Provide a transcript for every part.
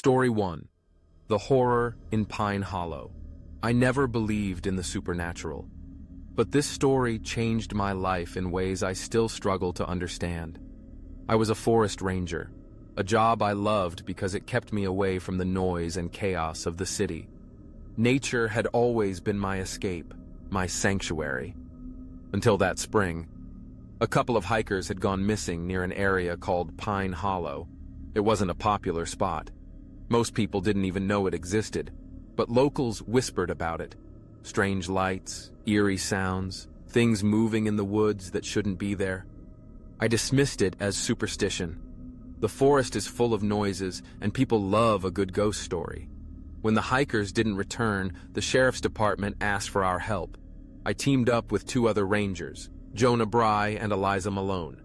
Story 1. The Horror in Pine Hollow. I never believed in the supernatural, but this story changed my life in ways I still struggle to understand. I was a forest ranger, a job I loved because it kept me away from the noise and chaos of the city. Nature had always been my escape, my sanctuary. Until that spring, a couple of hikers had gone missing near an area called Pine Hollow. It wasn't a popular spot. Most people didn't even know it existed, but locals whispered about it. Strange lights, eerie sounds, things moving in the woods that shouldn't be there. I dismissed it as superstition. The forest is full of noises, and people love a good ghost story. When the hikers didn't return, the sheriff's department asked for our help. I teamed up with two other rangers, Jonah Bry and Eliza Malone.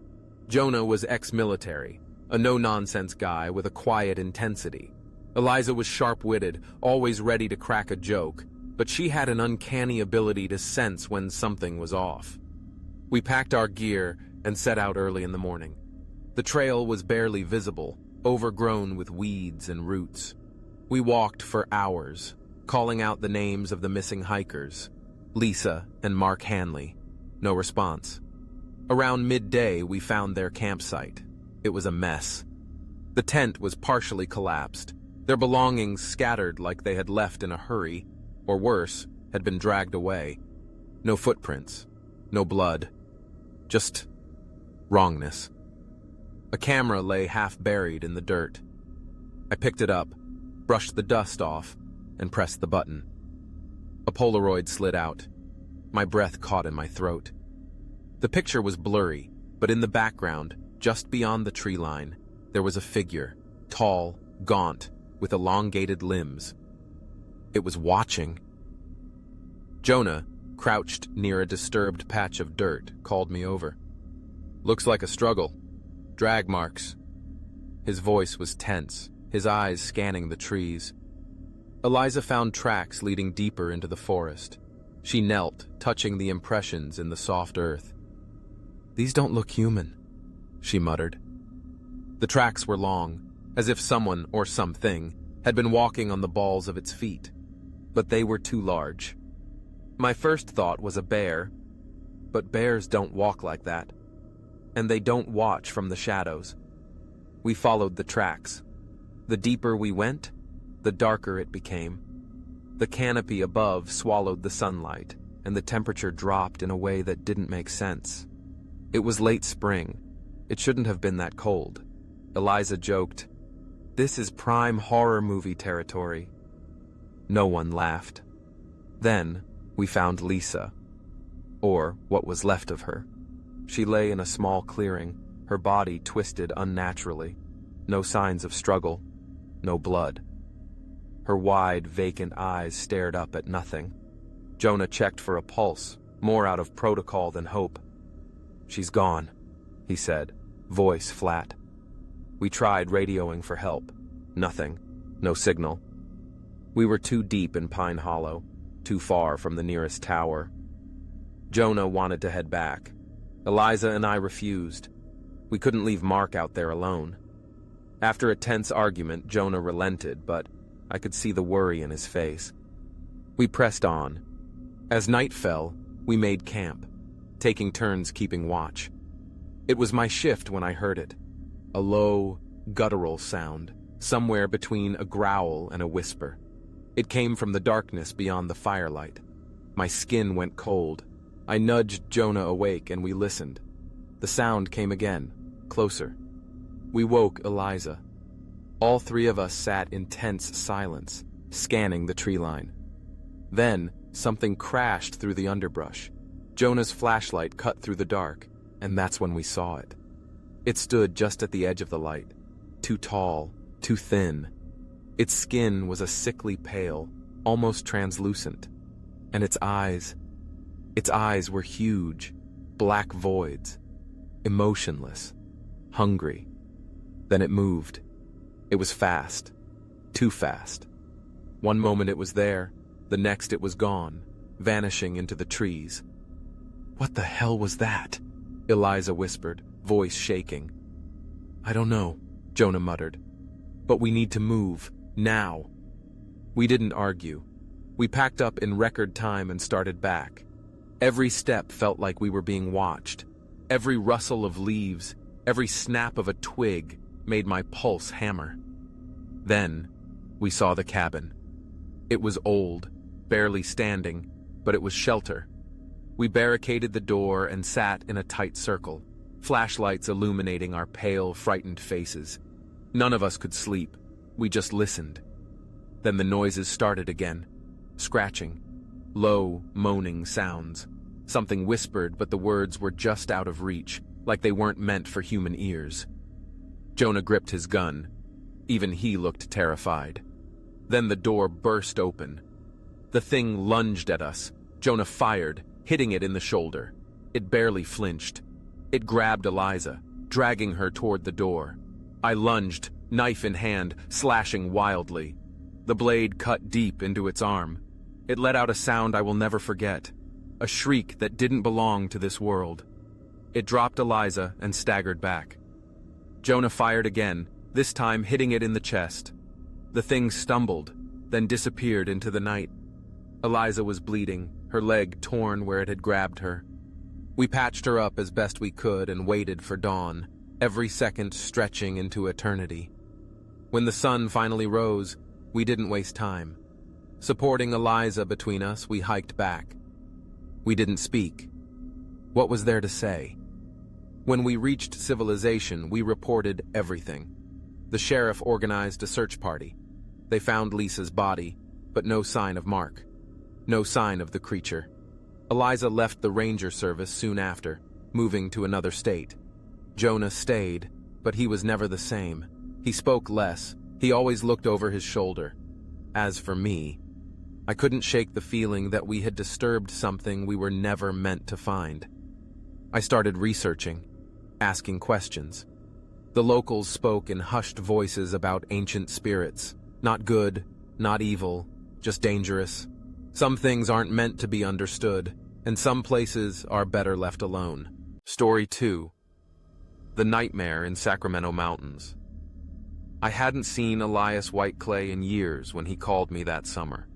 Jonah was ex-military, a no-nonsense guy with a quiet intensity. Eliza was sharp-witted, always ready to crack a joke, but she had an uncanny ability to sense when something was off. We packed our gear and set out early in the morning. The trail was barely visible, overgrown with weeds and roots. We walked for hours, calling out the names of the missing hikers, Lisa and Mark Hanley. No response. Around midday, we found their campsite. It was a mess. The tent was partially collapsed, their belongings scattered like they had left in a hurry, or worse, had been dragged away. No footprints, no blood, just wrongness. A camera lay half buried in the dirt. I picked it up, brushed the dust off, and pressed the button. A Polaroid slid out. My breath caught in my throat. The picture was blurry, but in the background, just beyond the tree line, there was a figure, tall, gaunt, with elongated limbs. It was watching. Jonah, crouched near a disturbed patch of dirt, called me over. "Looks like a struggle. Drag marks." His voice was tense, his eyes scanning the trees. Eliza found tracks leading deeper into the forest. She knelt, touching the impressions in the soft earth. "These don't look human," she muttered. The tracks were long, as if someone or something had been walking on the balls of its feet, but they were too large. My first thought was a bear, but bears don't walk like that, and they don't watch from the shadows. We followed the tracks. The deeper we went, the darker it became. The canopy above swallowed the sunlight, and the temperature dropped in a way that didn't make sense. It was late spring. It shouldn't have been that cold. Eliza joked, "This is prime horror movie territory." No one laughed. Then we found Lisa, or what was left of her. She lay in a small clearing, her body twisted unnaturally. No signs of struggle, no blood. Her wide, vacant eyes stared up at nothing. Jonah checked for a pulse, more out of protocol than hope. "She's gone," he said, voice flat. We tried radioing for help. Nothing. No signal. We were too deep in Pine Hollow, too far from the nearest tower. Jonah wanted to head back. Eliza and I refused. We couldn't leave Mark out there alone. After a tense argument, Jonah relented, but I could see the worry in his face. We pressed on. As night fell, we made camp, taking turns keeping watch. It was my shift when I heard it. A low, guttural sound, somewhere between a growl and a whisper. It came from the darkness beyond the firelight. My skin went cold. I nudged Jonah awake and we listened. The sound came again, closer. We woke Eliza. All three of us sat in tense silence, scanning the tree line. Then, something crashed through the underbrush. Jonah's flashlight cut through the dark, and that's when we saw it. It stood just at the edge of the light, too tall, too thin. Its skin was a sickly pale, almost translucent, and its eyes were huge, black voids, emotionless, hungry. Then it moved. It was fast, too fast. One moment it was there, the next it was gone, vanishing into the trees. "What the hell was that?" Eliza whispered, voice shaking. "I don't know," Jonah muttered. "But we need to move, Now. We didn't argue. We packed up in record time and started back. Every step felt like we were being watched. Every rustle of leaves, every snap of a twig made my pulse hammer. Then, we saw the cabin. It was old, barely standing, but it was shelter. We barricaded the door and sat in a tight circle, flashlights illuminating our pale, frightened faces. None of us could sleep. We just listened. Then the noises started again. Scratching. Low, moaning sounds. Something whispered, but the words were just out of reach, like they weren't meant for human ears. Jonah gripped his gun. Even he looked terrified. Then the door burst open. The thing lunged at us. Jonah fired, hitting it in the shoulder. It barely flinched. It grabbed Eliza, dragging her toward the door. I lunged, knife in hand, slashing wildly. The blade cut deep into its arm. It let out a sound I will never forget, a shriek that didn't belong to this world. It dropped Eliza and staggered back. Jonah fired again, this time hitting it in the chest. The thing stumbled, then disappeared into the night. Eliza was bleeding, her leg torn where it had grabbed her. We patched her up as best we could and waited for dawn, every second stretching into eternity. When the sun finally rose, we didn't waste time. Supporting Eliza between us, we hiked back. We didn't speak. What was there to say? When we reached civilization, we reported everything. The sheriff organized a search party. They found Lisa's body, but no sign of Mark. No sign of the creature. Eliza left the ranger service soon after, moving to another state. Jonah stayed, but he was never the same. He spoke less. He always looked over his shoulder. As for me, I couldn't shake the feeling that we had disturbed something we were never meant to find. I started researching, asking questions. The locals spoke in hushed voices about ancient spirits. Not good, not evil, just dangerous. Some things aren't meant to be understood, and some places are better left alone. Story 2. The Nightmare in Sacramento Mountains. I hadn't seen Elias Whiteclay in years when he called me that summer.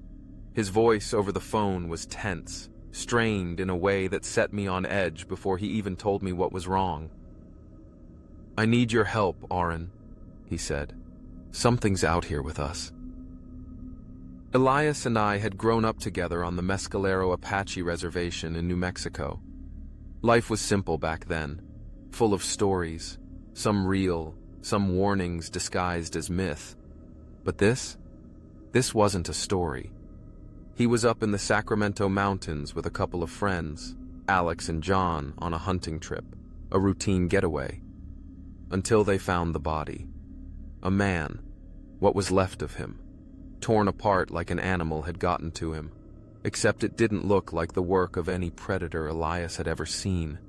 His voice over the phone was tense, strained in a way that set me on edge before he even told me what was wrong. "I need your help, Oren," he said. "Something's out here with us." Elias and I had grown up together on the Mescalero Apache Reservation in New Mexico. Life was simple back then, full of stories, some real, some warnings disguised as myth. But this wasn't a story. He was up in the Sacramento Mountains with a couple of friends, Alex and John, on a hunting trip, a routine getaway. Until they found the body. A man, what was left of him, torn apart like an animal had gotten to him, except it didn't look like the work of any predator Elias had ever seen.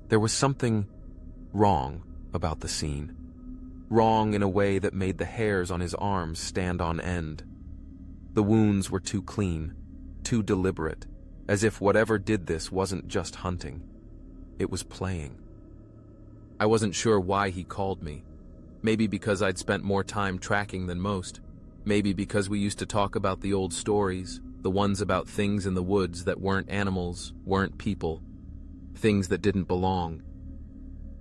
There was something wrong about the scene. Wrong in a way that made the hairs on his arms stand on end. The wounds were too clean, too deliberate, as if whatever did this wasn't just hunting. It was playing. I wasn't sure why he called me. Maybe because I'd spent more time tracking than most. Maybe because we used to talk about the old stories, the ones about things in the woods that weren't animals, weren't people, things that didn't belong.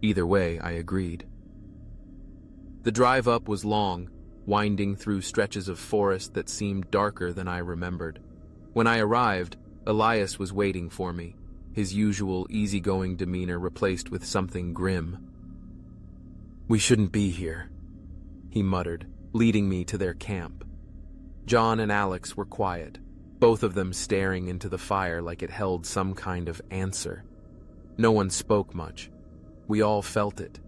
Either way, I agreed. The drive up was long, winding through stretches of forest that seemed darker than I remembered. When I arrived, Elias was waiting for me, his usual easygoing demeanor replaced with something grim. "We shouldn't be here," he muttered, leading me to their camp. John and Alex were quiet, both of them staring into the fire like it held some kind of answer. No one spoke much. We all felt it.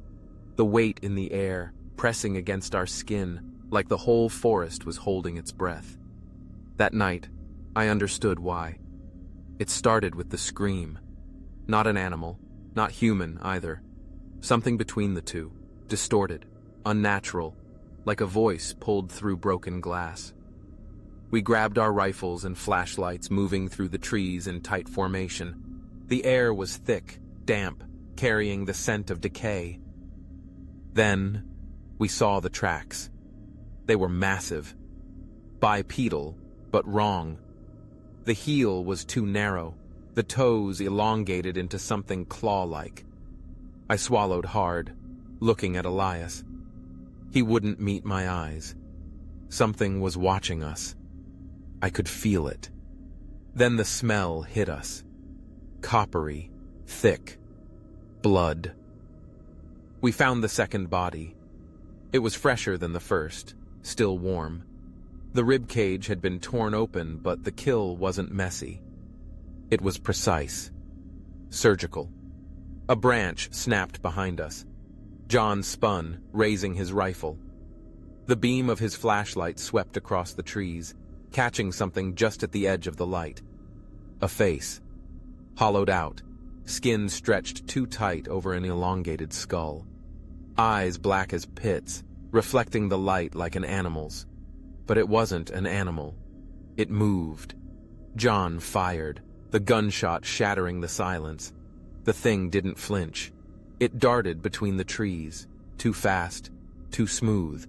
The weight in the air, pressing against our skin, like the whole forest was holding its breath. That night, I understood why. It started with the scream. Not an animal, not human either. Something between the two, distorted, unnatural, like a voice pulled through broken glass. We grabbed our rifles and flashlights, moving through the trees in tight formation. The air was thick, damp, carrying the scent of decay. Then, we saw the tracks. They were massive, Bipedal, but wrong. The heel was too narrow, the toes elongated into something claw-like. I swallowed hard, looking at Elias. He wouldn't meet my eyes. Something was watching us. I could feel it. Then the smell hit us. Coppery, thick, blood. We found the second body. It was fresher than the first, still warm. The rib cage had been torn open, but the kill wasn't messy. It was precise. Surgical. A branch snapped behind us. John spun, raising his rifle. The beam of his flashlight swept across the trees, catching something just at the edge of the light. A face. Hollowed out, skin stretched too tight over an elongated skull. Eyes black as pits, reflecting the light like an animal's. But it wasn't an animal. It moved. John fired, the gunshot shattering the silence. The thing didn't flinch. It darted between the trees, too fast, too smooth,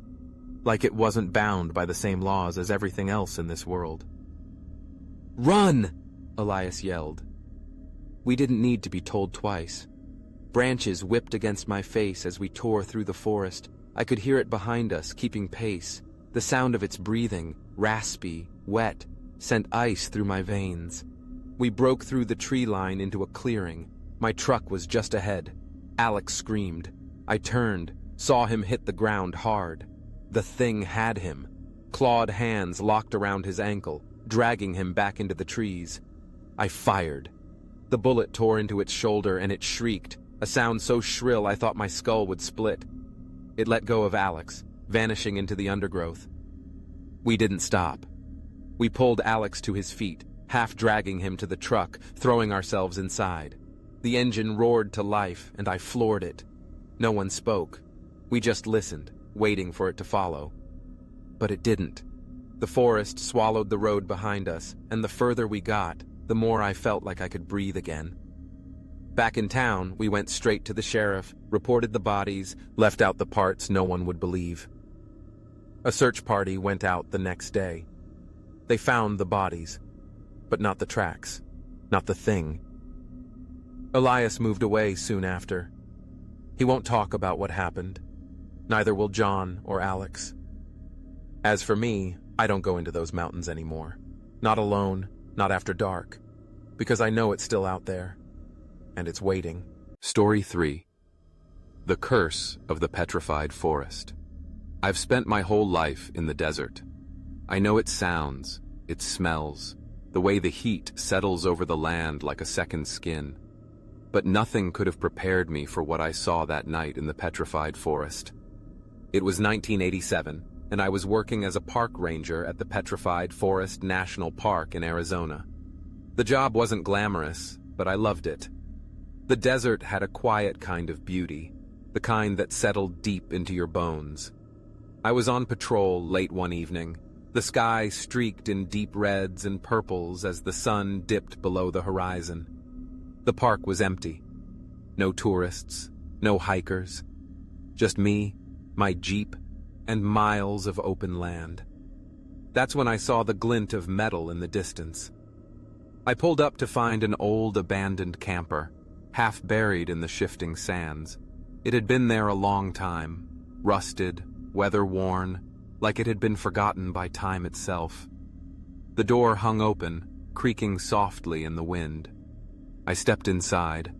like it wasn't bound by the same laws as everything else in this world. "Run!" Elias yelled. We didn't need to be told twice. Branches whipped against my face as we tore through the forest. I could hear it behind us, keeping pace. The sound of its breathing, raspy, wet, sent ice through my veins. We broke through the tree line into a clearing. My truck was just ahead. Alex screamed. I turned, saw him hit the ground hard. The thing had him. Clawed hands locked around his ankle, dragging him back into the trees. I fired. The bullet tore into its shoulder and it shrieked, a sound so shrill I thought my skull would split. It let go of Alex, vanishing into the undergrowth. We didn't stop. We pulled Alex to his feet, half dragging him to the truck, throwing ourselves inside. The engine roared to life, and I floored it. No one spoke. We just listened, waiting for it to follow. But it didn't. The forest swallowed the road behind us, and the further we got, the more I felt like I could breathe again. Back in town, we went straight to the sheriff, reported the bodies, left out the parts no one would believe. A search party went out the next day. They found the bodies, but not the tracks, not the thing. Elias moved away soon after. He won't talk about what happened. Neither will John or Alex. As for me, I don't go into those mountains anymore. Not alone, not after dark, because I know it's still out there, and it's waiting. Story 3. The Curse of the Petrified Forest. I've spent my whole life in the desert. I know its sounds, its smells, the way the heat settles over the land like a second skin. But nothing could have prepared me for what I saw that night in the petrified forest. It was 1987, and I was working as a park ranger at the Petrified Forest National Park in Arizona. The job wasn't glamorous, but I loved it. The desert had a quiet kind of beauty, the kind that settled deep into your bones. I was on patrol late one evening. The sky streaked in deep reds and purples as the sun dipped below the horizon. The park was empty. No tourists, no hikers. Just me, my Jeep, and miles of open land. That's when I saw the glint of metal in the distance. I pulled up to find an old abandoned camper, half buried in the shifting sands. It had been there a long time, rusted, weather-worn, like it had been forgotten by time itself. The door hung open, creaking softly in the wind. I stepped inside.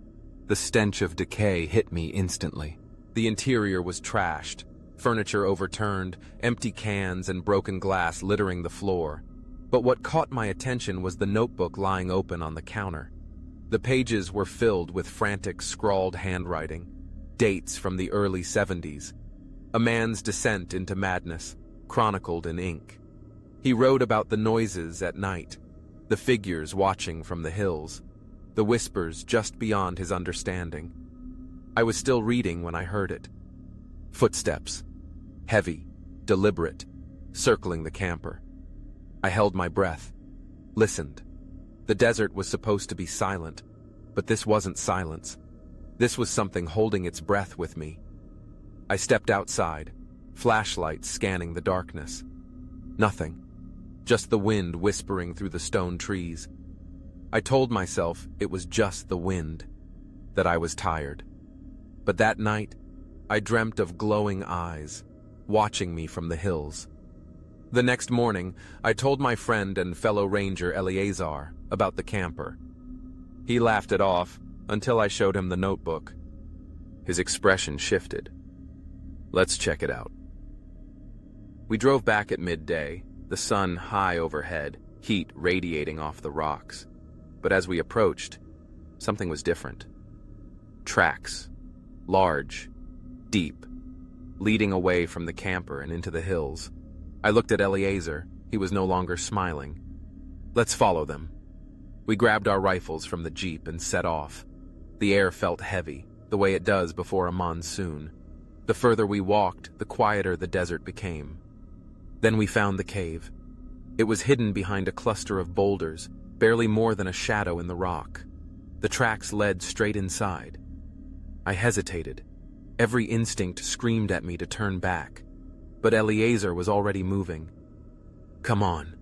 The stench of decay hit me instantly. The interior was trashed, furniture overturned, empty cans and broken glass littering the floor. But what caught my attention was the notebook lying open on the counter. The pages were filled with frantic scrawled handwriting, dates from the early 70s. A man's descent into madness, chronicled in ink. He wrote about the noises at night, the figures watching from the hills, the whispers just beyond his understanding. I was still reading when I heard it. Footsteps, heavy, deliberate, circling the camper. I held my breath, listened. The desert was supposed to be silent, but this wasn't silence. This was something holding its breath with me. I stepped outside, flashlight scanning the darkness. Nothing. just the wind whispering through the stone trees. I told myself it was just the wind, that I was tired. But that night, I dreamt of glowing eyes, watching me from the hills. The next morning, I told my friend and fellow ranger Eleazar about the camper. He laughed it off until I showed him the notebook. His expression shifted. Let's check it out. We drove back at midday, the sun high overhead, heat radiating off the rocks. But as we approached, something was different. Tracks, large, deep, leading away from the camper and into the hills. I looked at Eleazar. He was no longer smiling. Let's follow them. We grabbed our rifles from the jeep and set off. The air felt heavy, the way it does before a monsoon. The further we walked, the quieter the desert became. Then we found the cave. It was hidden behind a cluster of boulders, barely more than a shadow in the rock. The tracks led straight inside. I hesitated. Every instinct screamed at me to turn back. But Eleazar was already moving. Come on.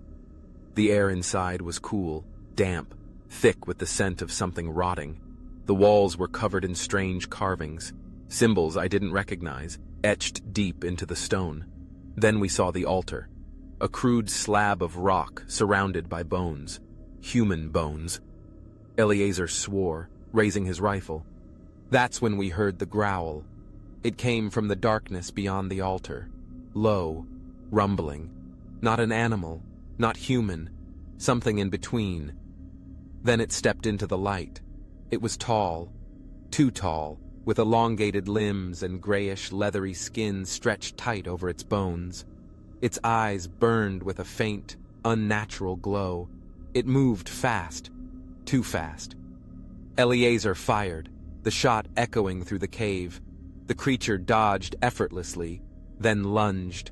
The air inside was cool, damp, thick with the scent of something rotting. The walls were covered in strange carvings, symbols I didn't recognize, etched deep into the stone. Then we saw the altar, a crude slab of rock surrounded by bones, human bones. Eleazar swore, raising his rifle. That's when we heard the growl. It came from the darkness beyond the altar, low, rumbling. Not an animal, not human, something in between. Then it stepped into the light. It was tall, too tall, with elongated limbs and grayish, leathery skin stretched tight over its bones. Its eyes burned with a faint, unnatural glow. It moved fast, too fast. Eleazar fired, the shot echoing through the cave. The creature dodged effortlessly, then lunged.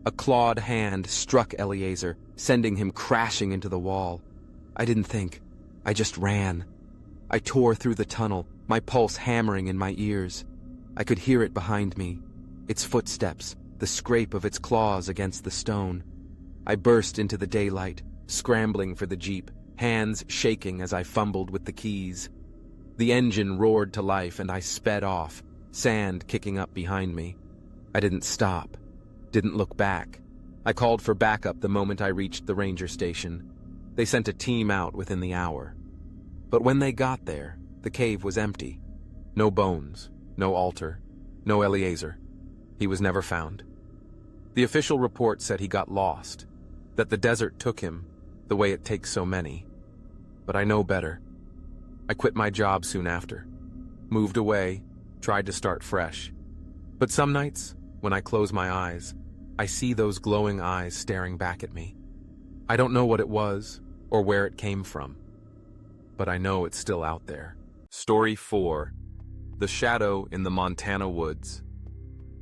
A clawed hand struck Eleazar, sending him crashing into the wall. I didn't think. I just ran. I tore through the tunnel, my pulse hammering in my ears. I could hear it behind me, its footsteps, the scrape of its claws against the stone. I burst into the daylight, scrambling for the jeep, hands shaking as I fumbled with the keys. The engine roared to life and I sped off, sand kicking up behind me. I didn't stop, didn't look back. I called for backup the moment I reached the ranger station. They sent a team out within the hour. But when they got there, the cave was empty. No bones, no altar, no Eleazar. He was never found. The official report said he got lost, that the desert took him, the way it takes so many. But I know better. I quit my job soon after, moved away, tried to start fresh. But some nights, when I close my eyes, I see those glowing eyes staring back at me. I don't know what it was or where it came from, but I know it's still out there. Story 4. The Shadow in the Montana Woods.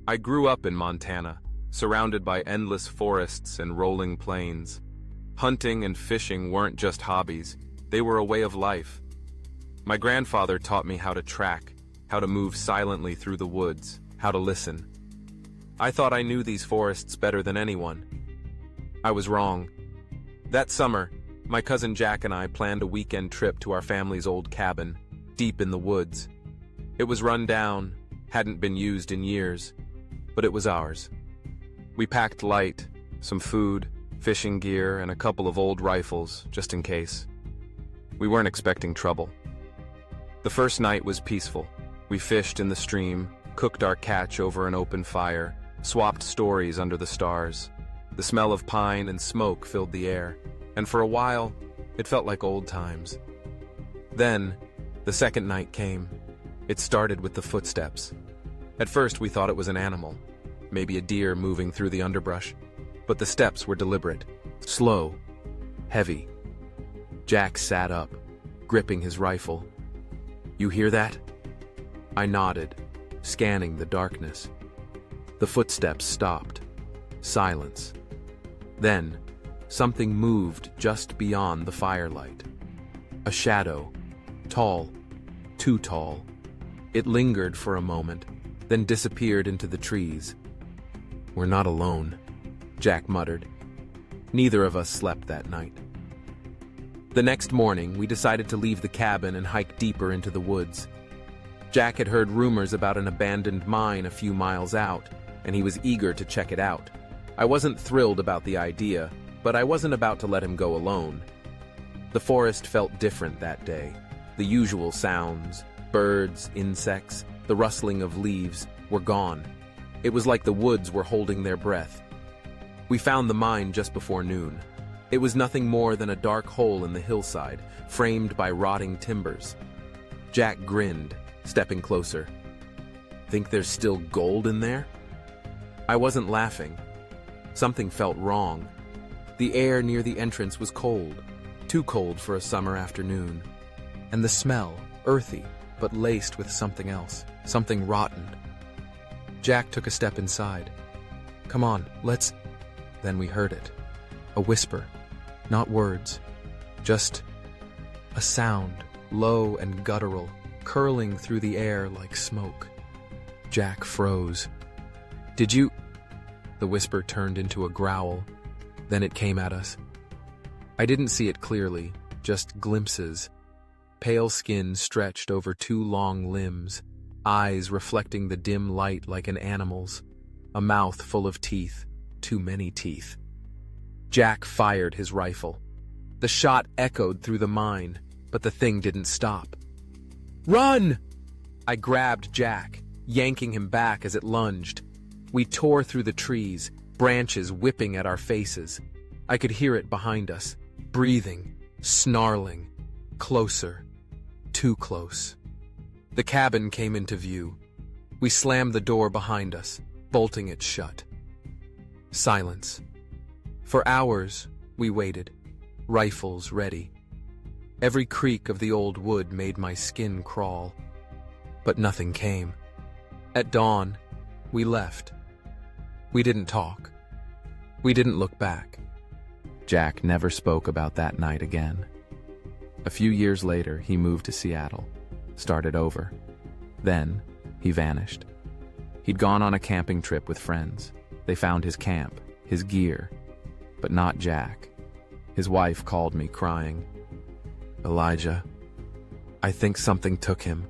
I grew up in Montana, surrounded by endless forests and rolling plains. Hunting and fishing weren't just hobbies, they were a way of life. My grandfather taught me how to track, how to move silently through the woods, how to listen. I thought I knew these forests better than anyone. I was wrong. That summer, my cousin Jack and I planned a weekend trip to our family's old cabin, deep in the woods. It was run down, hadn't been used in years, but it was ours. We packed light, some food, fishing gear, and a couple of old rifles, just in case. We weren't expecting trouble. The first night was peaceful. We fished in the stream, cooked our catch over an open fire, swapped stories under the stars. The smell of pine and smoke filled the air, and for a while, it felt like old times. Then, the second night came. It started with the footsteps. At first, we thought it was an animal, maybe a deer moving through the underbrush, but the steps were deliberate, slow, heavy. Jack sat up, gripping his rifle. "You hear that?" I nodded, scanning the darkness. The footsteps stopped. Silence. Then, something moved just beyond the firelight. A shadow, tall, too tall. It lingered for a moment, then disappeared into the trees. "We're not alone," Jack muttered. Neither of us slept that night. The next morning, we decided to leave the cabin and hike deeper into the woods. Jack had heard rumors about an abandoned mine a few miles out, and he was eager to check it out. I wasn't thrilled about the idea, but I wasn't about to let him go alone. The forest felt different that day. The usual sounds, birds, insects, the rustling of leaves, were gone. It was like the woods were holding their breath. We found the mine just before noon. It was nothing more than a dark hole in the hillside, framed by rotting timbers. Jack grinned, stepping closer. "Think there's still gold in there?" I wasn't laughing. Something felt wrong. The air near the entrance was cold, too cold for a summer afternoon. And the smell, earthy, but laced with something else, something rotten. Jack took a step inside. "Come on, let's..." Then we heard it. A whisper. Not words. Just a sound, low and guttural, curling through the air like smoke. Jack froze. "Did you..." The whisper turned into a growl. Then it came at us. I didn't see it clearly, just glimpses. Pale skin stretched over two long limbs, eyes reflecting the dim light like an animal's, a mouth full of teeth, too many teeth. Jack fired his rifle. The shot echoed through the mine, but the thing didn't stop. "Run!" I grabbed Jack, yanking him back as it lunged. We tore through the trees, branches whipping at our faces. I could hear it behind us, breathing, snarling, closer, too close. The cabin came into view. We slammed the door behind us, bolting it shut. Silence. For hours, we waited, rifles ready. Every creak of the old wood made my skin crawl. But nothing came. At dawn, we left. We didn't talk. We didn't look back. Jack never spoke about that night again. A few years later, he moved to Seattle, started over. Then, he vanished. He'd gone on a camping trip with friends. They found his camp, his gear, but not Jack. His wife called me, crying, "Elijah, I think something took him."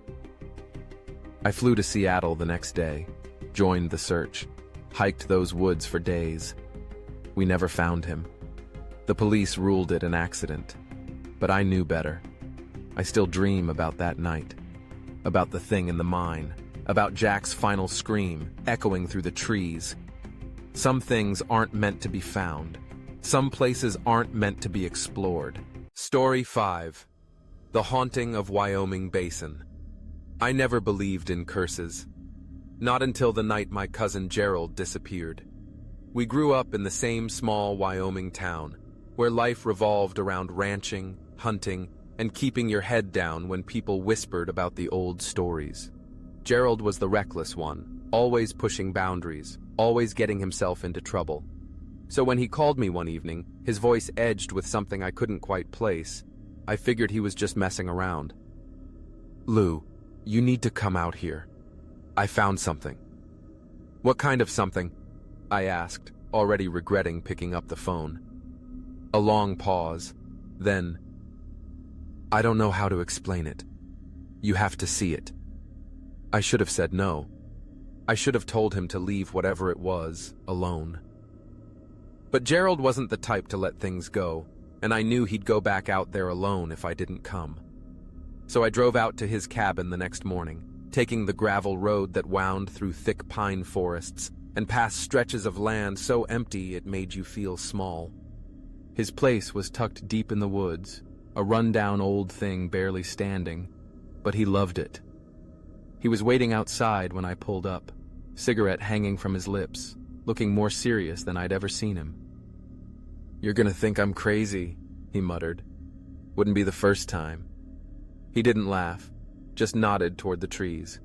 I flew to Seattle the next day, joined the search, hiked those woods for days. We never found him. The police ruled it an accident, but I knew better. I still dream about that night, about the thing in the mine, about Jack's final scream echoing through the trees. Some things aren't meant to be found. Some places aren't meant to be explored. Story 5. The Haunting of Wyoming Basin. I never believed in curses. Not until the night my cousin Gerald disappeared. We grew up in the same small Wyoming town, where life revolved around ranching, hunting, and keeping your head down when people whispered about the old stories. Gerald was the reckless one, always pushing boundaries, always getting himself into trouble. So when he called me one evening, his voice edged with something I couldn't quite place. I figured he was just messing around. "Lou, you need to come out here. I found something." "What kind of something?" I asked, already regretting picking up the phone. A long pause. Then, "I don't know how to explain it. You have to see it." I should have said no. I should have told him to leave whatever it was, alone. But Gerald wasn't the type to let things go, and I knew he'd go back out there alone if I didn't come. So I drove out to his cabin the next morning, taking the gravel road that wound through thick pine forests and past stretches of land so empty it made you feel small. His place was tucked deep in the woods, a run-down old thing barely standing, but he loved it. He was waiting outside when I pulled up, cigarette hanging from his lips, looking more serious than I'd ever seen him. "You're gonna think I'm crazy," he muttered. "Wouldn't be the first time." He didn't laugh, just nodded toward the trees.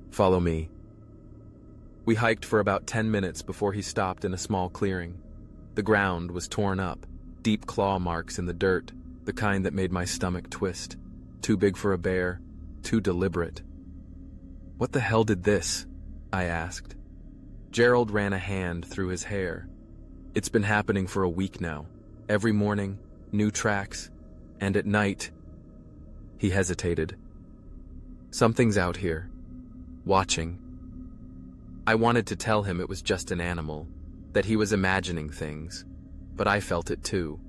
"Follow me." We hiked for about 10 minutes before he stopped in a small clearing. The ground was torn up, deep claw marks in the dirt, the kind that made my stomach twist. Too big for a bear, too deliberate. "What the hell did this?" I asked. Gerald ran a hand through his hair. It's been happening for a week now. Every morning, new tracks, and at night, he hesitated. Something's out here, watching. I wanted to tell him it was just an animal, that he was imagining things, but I felt it too.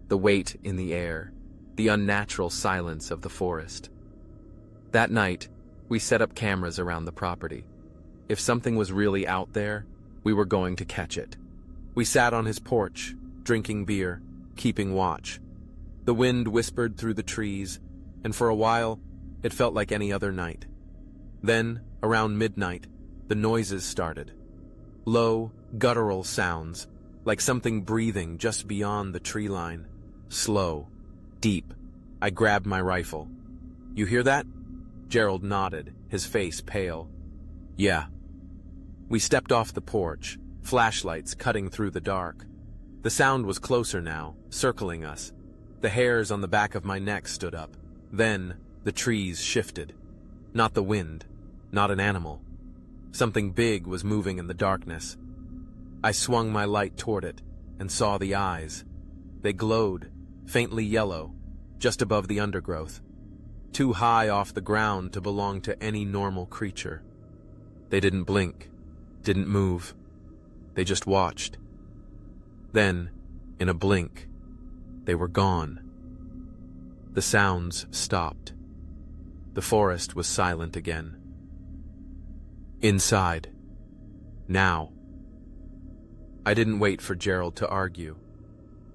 The weight in the air, the unnatural silence of the forest. That night, we set up cameras around the property. If something was really out there, we were going to catch it. We sat on his porch, drinking beer, keeping watch. The wind whispered through the trees, and for a while, it felt like any other night. Then, around midnight, the noises started. Low, guttural sounds, like something breathing just beyond the tree line. Slow, deep. I grabbed my rifle. "You hear that?" Gerald nodded, his face pale. "Yeah." We stepped off the porch, flashlights cutting through the dark. The sound was closer now, circling us. The hairs on the back of my neck stood up. Then, the trees shifted. Not the wind, not an animal. Something big was moving in the darkness. I swung my light toward it and saw the eyes. They glowed, faintly yellow, just above the undergrowth. Too high off the ground to belong to any normal creature. They didn't blink, didn't move. They just watched. Then, in a blink, they were gone. The sounds stopped. The forest was silent again. Inside. Now. I didn't wait for Gerald to argue.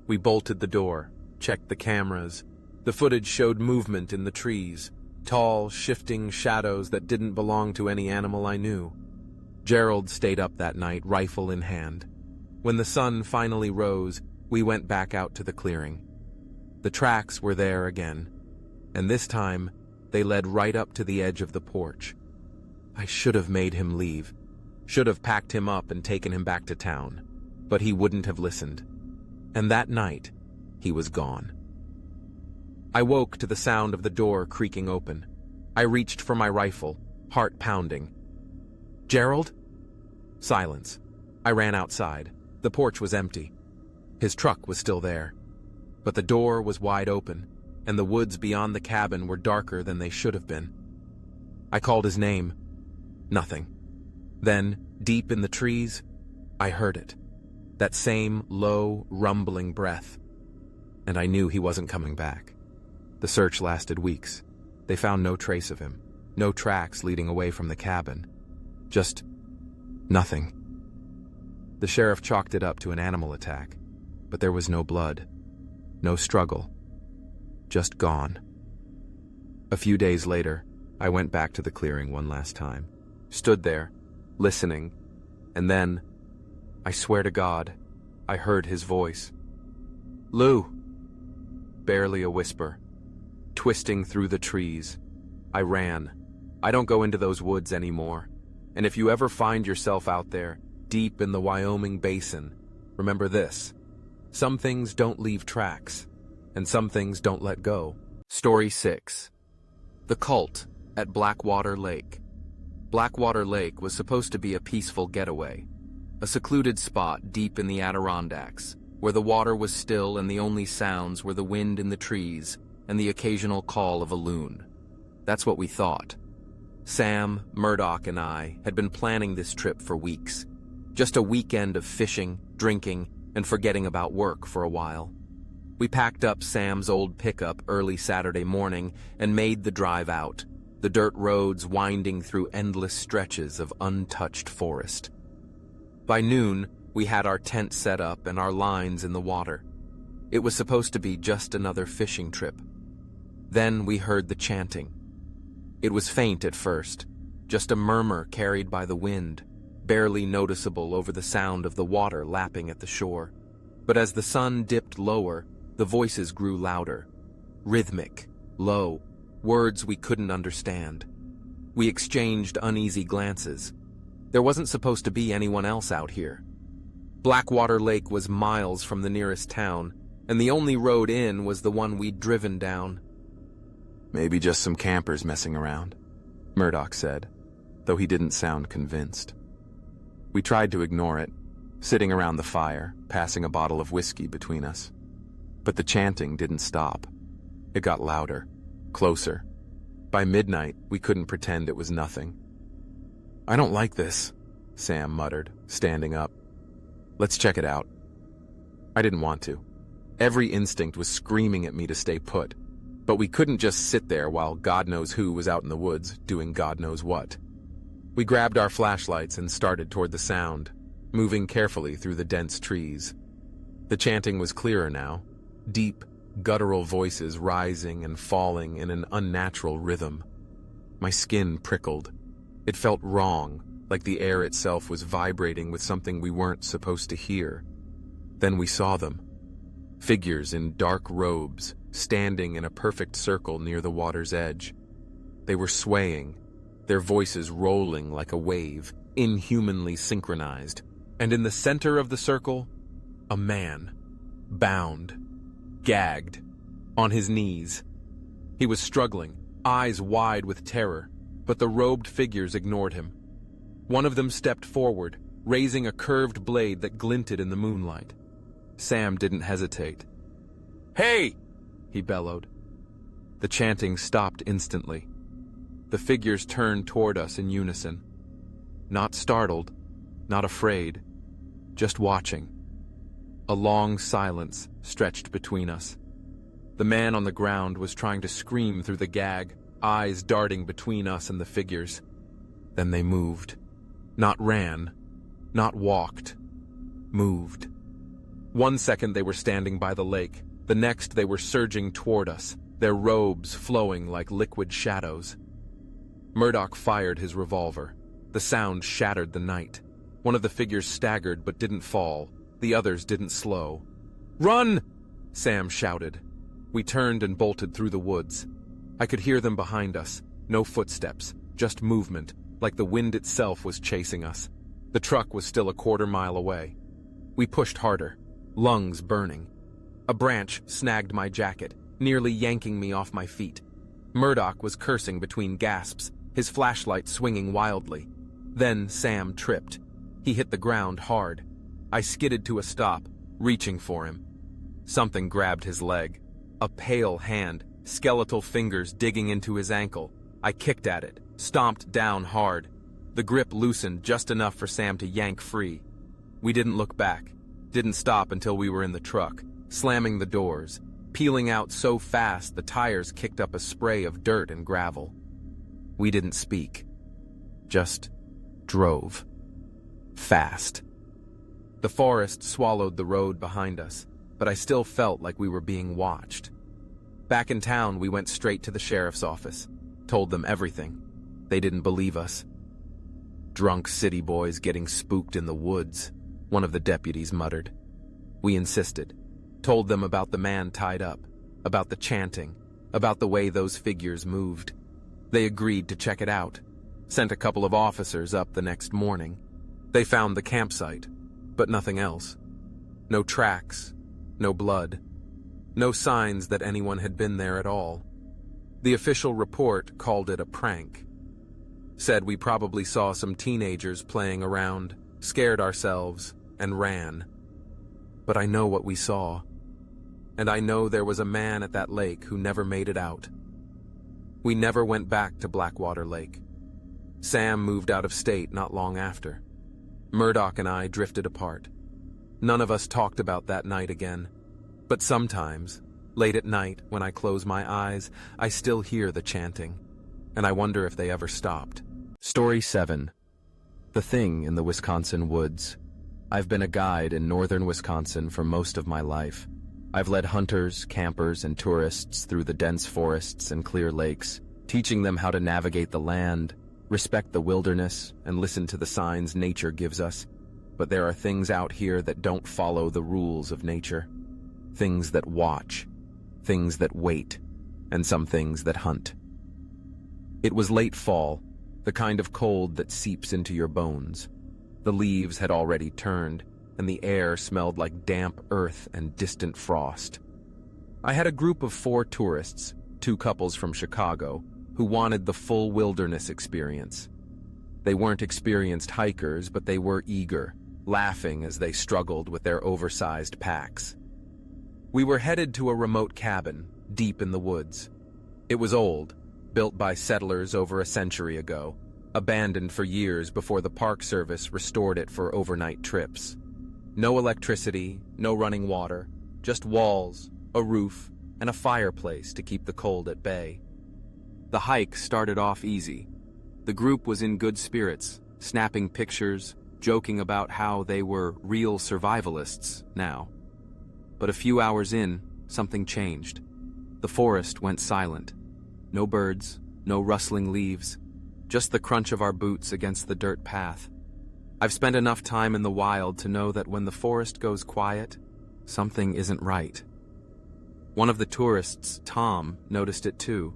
We bolted the door, checked the cameras. The footage showed movement in the trees, tall, shifting shadows that didn't belong to any animal I knew. Gerald stayed up that night, rifle in hand. When the sun finally rose, we went back out to the clearing. The tracks were there again, and this time they led right up to the edge of the porch. I should have made him leave, should have packed him up and taken him back to town, but he wouldn't have listened. And that night, he was gone. I woke to the sound of the door creaking open. I reached for my rifle, heart pounding. "Gerald?" Silence. I ran outside. The porch was empty. His truck was still there. But the door was wide open, and the woods beyond the cabin were darker than they should have been. I called his name. Nothing. Then, deep in the trees, I heard it. That same low, rumbling breath. And I knew he wasn't coming back. The search lasted weeks. They found no trace of him, no tracks leading away from the cabin. Just nothing. The sheriff chalked it up to an animal attack, but there was no blood, no struggle, just gone. A few days later, I went back to the clearing one last time, stood there, listening, and then, I swear to God, I heard his voice. "Lou!" Barely a whisper. Twisting through the trees, I ran. I don't go into those woods anymore. And if you ever find yourself out there, deep in the Wyoming basin, remember this. Some things don't leave tracks, and some things don't let go. Story 6. The Cult at Blackwater Lake. Blackwater Lake was supposed to be a peaceful getaway, a secluded spot deep in the Adirondacks, where the water was still and the only sounds were the wind in the trees and the occasional call of a loon. That's what we thought. Sam, Murdoch, and I had been planning this trip for weeks. Just a weekend of fishing, drinking, and forgetting about work for a while. We packed up Sam's old pickup early Saturday morning and made the drive out, the dirt roads winding through endless stretches of untouched forest. By noon, we had our tent set up and our lines in the water. It was supposed to be just another fishing trip. Then we heard the chanting. It was faint at first, just a murmur carried by the wind, barely noticeable over the sound of the water lapping at the shore. But as the sun dipped lower, the voices grew louder, rhythmic, low, words we couldn't understand. We exchanged uneasy glances. There wasn't supposed to be anyone else out here. Blackwater Lake was miles from the nearest town, and the only road in was the one we'd driven down. "Maybe just some campers messing around," Murdoch said, though he didn't sound convinced. We tried to ignore it, sitting around the fire, passing a bottle of whiskey between us. But the chanting didn't stop. It got louder, closer. By midnight, we couldn't pretend it was nothing. "I don't like this," Sam muttered, standing up. "Let's check it out." I didn't want to. Every instinct was screaming at me to stay put. But we couldn't just sit there while God knows who was out in the woods doing God knows what. We grabbed our flashlights and started toward the sound, moving carefully through the dense trees. The chanting was clearer now, deep, guttural voices rising and falling in an unnatural rhythm. My skin prickled. It felt wrong, like the air itself was vibrating with something we weren't supposed to hear. Then we saw them. Figures in dark robes, standing in a perfect circle near the water's edge. They were swaying, their voices rolling like a wave, inhumanly synchronized. And in the center of the circle, a man, bound, gagged, on his knees. He was struggling, eyes wide with terror, but the robed figures ignored him. One of them stepped forward, raising a curved blade that glinted in the moonlight. Sam didn't hesitate. "Hey!" he bellowed. The chanting stopped instantly. The figures turned toward us in unison. Not startled, not afraid, just watching. A long silence stretched between us. The man on the ground was trying to scream through the gag, eyes darting between us and the figures. Then they moved. Not ran, not walked. Moved. 1 second they were standing by the lake. The next they were surging toward us, their robes flowing like liquid shadows. Murdoch fired his revolver. The sound shattered the night. One of the figures staggered but didn't fall. The others didn't slow. "Run!" Sam shouted. We turned and bolted through the woods. I could hear them behind us. No footsteps, just movement, like the wind itself was chasing us. The truck was still a quarter-mile away. We pushed harder, lungs burning. A branch snagged my jacket, nearly yanking me off my feet. Murdoch was cursing between gasps, his flashlight swinging wildly. Then Sam tripped. He hit the ground hard. I skidded to a stop, reaching for him. Something grabbed his leg. A pale hand, skeletal fingers digging into his ankle. I kicked at it, stomped down hard. The grip loosened just enough for Sam to yank free. We didn't look back, didn't stop until we were in the truck, slamming the doors, peeling out so fast the tires kicked up a spray of dirt and gravel. We didn't speak, just drove. Fast. The forest swallowed the road behind us, but I still felt like we were being watched. Back in town, we went straight to the sheriff's office, told them everything. They didn't believe us. "Drunk city boys getting spooked in the woods," one of the deputies muttered. We insisted, told them about the man tied up, about the chanting, about the way those figures moved. They agreed to check it out, sent a couple of officers up the next morning. They found the campsite, but nothing else. No tracks, no blood, no signs that anyone had been there at all. The official report called it a prank. Said we probably saw some teenagers playing around, scared ourselves, and ran. But I know what we saw. And I know there was a man at that lake who never made it out. We never went back to Blackwater Lake. Sam moved out of state not long after. Murdoch and I drifted apart. None of us talked about that night again. But sometimes, late at night, when I close my eyes, I still hear the chanting, and I wonder if they ever stopped. Story 7. The Thing in the Wisconsin Woods. I've been a guide in northern Wisconsin for most of my life. I've led hunters, campers, and tourists through the dense forests and clear lakes, teaching them how to navigate the land, respect the wilderness, and listen to the signs nature gives us. But there are things out here that don't follow the rules of nature. Things that watch, things that wait, and some things that hunt. It was late fall, the kind of cold that seeps into your bones. The leaves had already turned, and the air smelled like damp earth and distant frost. I had a group of 4 tourists, 2 couples from Chicago, who wanted the full wilderness experience. They weren't experienced hikers, but they were eager, laughing as they struggled with their oversized packs. We were headed to a remote cabin, deep in the woods. It was old, built by settlers over a century ago, abandoned for years before the Park Service restored it for overnight trips. No electricity, no running water, just walls, a roof, and a fireplace to keep the cold at bay. The hike started off easy. The group was in good spirits, snapping pictures, joking about how they were real survivalists now. But a few hours in, something changed. The forest went silent. No birds, no rustling leaves, just the crunch of our boots against the dirt path. I've spent enough time in the wild to know that when the forest goes quiet, something isn't right. One of the tourists, Tom, noticed it too.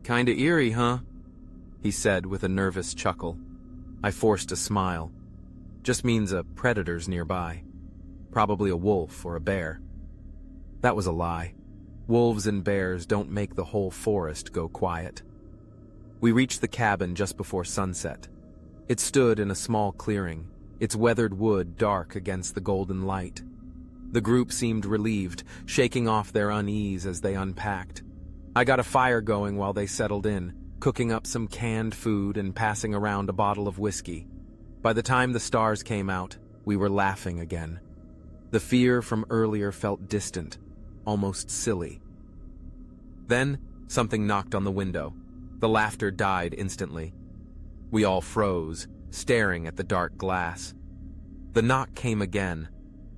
"Kinda eerie, huh?" he said with a nervous chuckle. I forced a smile. Just means a predator's nearby. Probably a wolf or a bear. That was a lie. Wolves and bears don't make the whole forest go quiet. We reached the cabin just before sunset. It stood in a small clearing, its weathered wood dark against the golden light. The group seemed relieved, shaking off their unease as they unpacked. I got a fire going while they settled in, cooking up some canned food and passing around a bottle of whiskey. By the time the stars came out, we were laughing again. The fear from earlier felt distant, almost silly. Then, something knocked on the window. The laughter died instantly. We all froze, staring at the dark glass. The knock came again,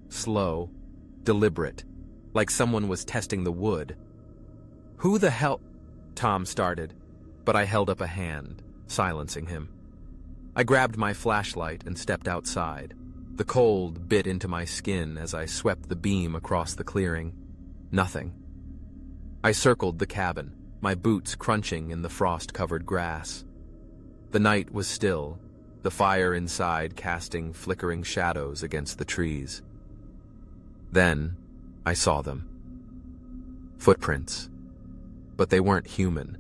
slow, deliberate, like someone was testing the wood. "Who the hell?" Tom started, but I held up a hand, silencing him. I grabbed my flashlight and stepped outside. The cold bit into my skin as I swept the beam across the clearing. Nothing. I circled the cabin, my boots crunching in the frost-covered grass. The night was still, the fire inside casting flickering shadows against the trees. Then, I saw them. Footprints. But they weren't human.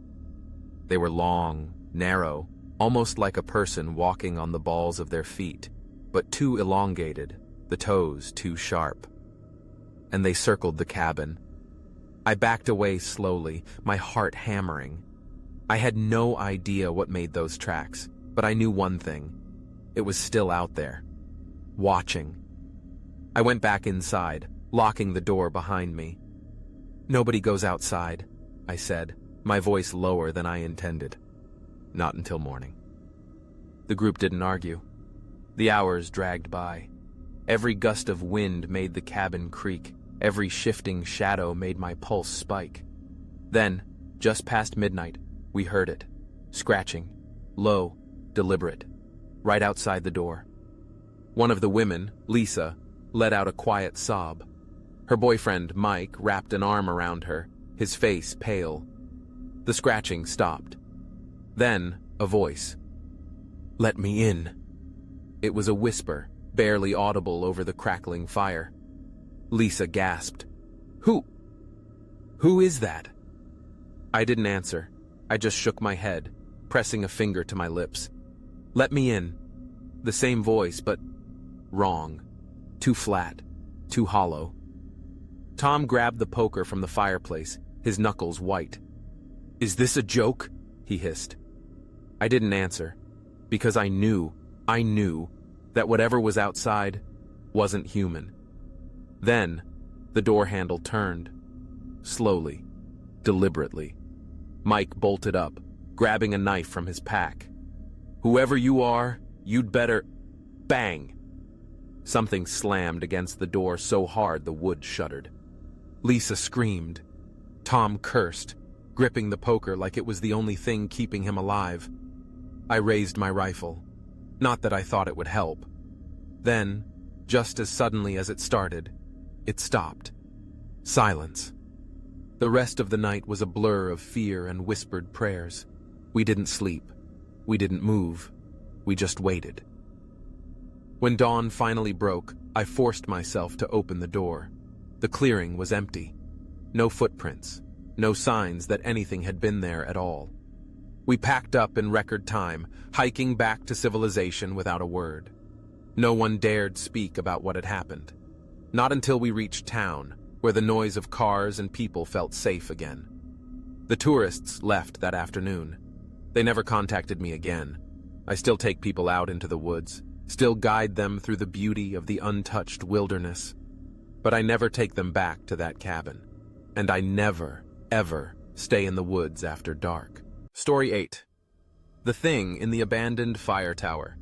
They were long, narrow, almost like a person walking on the balls of their feet, but too elongated, the toes too sharp. And they circled the cabin. I backed away slowly, my heart hammering. I had no idea what made those tracks, but I knew one thing. It was still out there, watching. I went back inside, locking the door behind me. "Nobody goes outside," I said, my voice lower than I intended. Not until morning. The group didn't argue. The hours dragged by. Every gust of wind made the cabin creak. Every shifting shadow made my pulse spike. Then, just past midnight, we heard it. Scratching. Low. Deliberate. Right outside the door. One of the women, Lisa, let out a quiet sob. Her boyfriend, Mike, wrapped an arm around her, his face pale. The scratching stopped. Then, a voice. "Let me in." It was a whisper, barely audible over the crackling fire. Lisa gasped. Who is that?" I didn't answer. I just shook my head, pressing a finger to my lips. "Let me in." The same voice, but wrong. Too flat. Too hollow. Tom grabbed the poker from the fireplace, his knuckles white. "Is this a joke?" he hissed. I didn't answer, because I knew that whatever was outside wasn't human. Then, the door handle turned. Slowly, deliberately. Mike bolted up, grabbing a knife from his pack. "Whoever you are, you'd better—" Bang! Something slammed against the door so hard the wood shuddered. Lisa screamed. Tom cursed, gripping the poker like it was the only thing keeping him alive. I raised my rifle. Not that I thought it would help. Then, just as suddenly as it started, it stopped. Silence. The rest of the night was a blur of fear and whispered prayers. We didn't sleep. We didn't move. We just waited. When dawn finally broke, I forced myself to open the door. The clearing was empty. No footprints. No signs that anything had been there at all. We packed up in record time, hiking back to civilization without a word. No one dared speak about what had happened. Not until we reached town, where the noise of cars and people felt safe again. The tourists left that afternoon. They never contacted me again. I still take people out into the woods, still guide them through the beauty of the untouched wilderness. But I never take them back to that cabin. And I never, ever stay in the woods after dark. Story 8. The thing in the abandoned fire tower.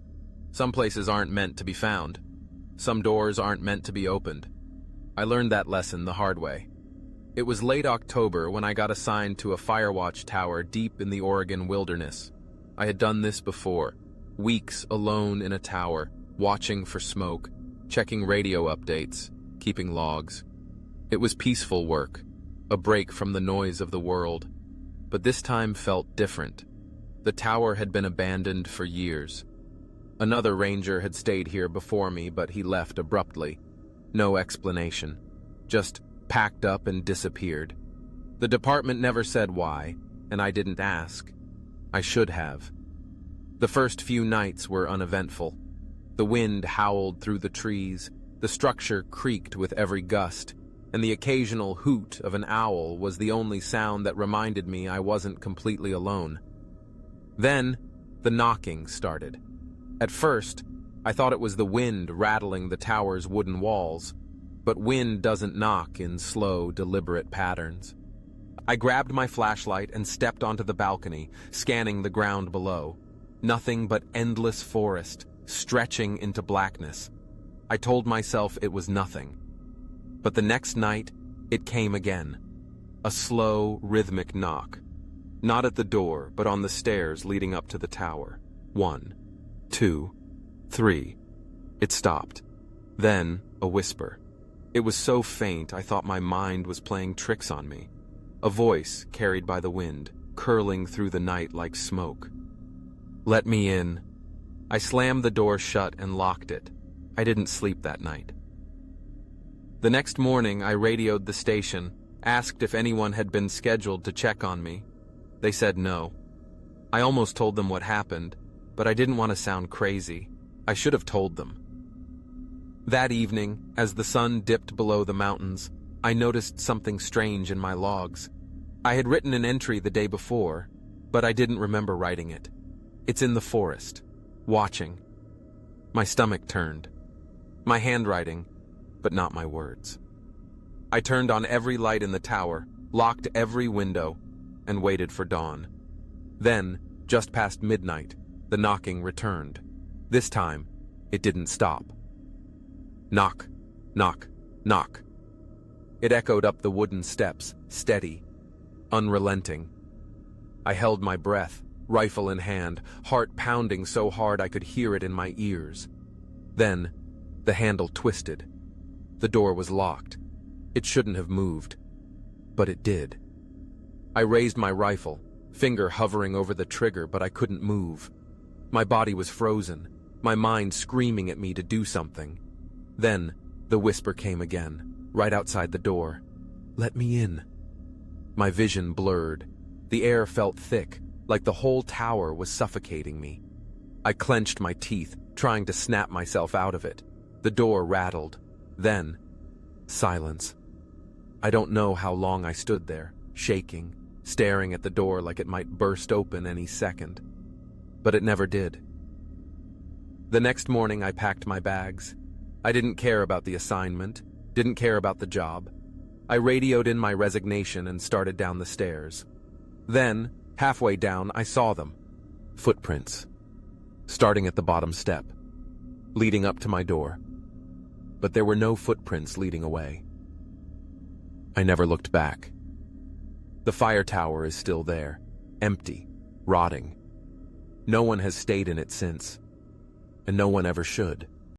Some places aren't meant to be found. Some doors aren't meant to be opened. I learned that lesson the hard way. It was late October when I got assigned to a fire watch tower deep in the Oregon wilderness. I had done this before, weeks alone in a tower, watching for smoke, checking radio updates, keeping logs. It was peaceful work, a break from the noise of the world. But this time felt different. The tower had been abandoned for years. Another ranger had stayed here before me, but he left abruptly. No explanation. Just packed up and disappeared. The department never said why, and I didn't ask. I should have. The first few nights were uneventful. The wind howled through the trees, the structure creaked with every gust, and the occasional hoot of an owl was the only sound that reminded me I wasn't completely alone. Then, the knocking started. At first, I thought it was the wind rattling the tower's wooden walls, but wind doesn't knock in slow, deliberate patterns. I grabbed my flashlight and stepped onto the balcony, scanning the ground below. Nothing but endless forest, stretching into blackness. I told myself it was nothing. But the next night, it came again. A slow, rhythmic knock. Not at the door, but on the stairs leading up to the tower. 1, 2, 3. It stopped. Then, a whisper. It was so faint I thought my mind was playing tricks on me. A voice carried by the wind, curling through the night like smoke. Let me in. I slammed the door shut and locked it. I didn't sleep that night. The next morning, I radioed the station, asked if anyone had been scheduled to check on me. They said no. I almost told them what happened, but I didn't want to sound crazy. I should have told them. That evening, as the sun dipped below the mountains, I noticed something strange in my logs. I had written an entry the day before, but I didn't remember writing it. It's in the forest, watching. My stomach turned. My handwriting, but not my words. I turned on every light in the tower, locked every window, and waited for dawn. Then, just past midnight, the knocking returned. This time, it didn't stop. Knock, knock, knock. It echoed up the wooden steps, steady, unrelenting. I held my breath, rifle in hand, heart pounding so hard I could hear it in my ears. Then, the handle twisted. The door was locked. It shouldn't have moved, but it did. I raised my rifle, finger hovering over the trigger, but I couldn't move. My body was frozen, my mind screaming at me to do something. Then, the whisper came again, right outside the door. Let me in. My vision blurred. The air felt thick, like the whole tower was suffocating me. I clenched my teeth, trying to snap myself out of it. The door rattled. Then, silence. I don't know how long I stood there, shaking, staring at the door like it might burst open any second. But it never did. The next morning I packed my bags. I didn't care about the assignment, didn't care about the job. I radioed in my resignation and started down the stairs. Then, halfway down, I saw them. Footprints. Starting at the bottom step, leading up to my door. But there were no footprints leading away. I never looked back. The fire tower is still there, empty, rotting. No one has stayed in it since, and no one ever should.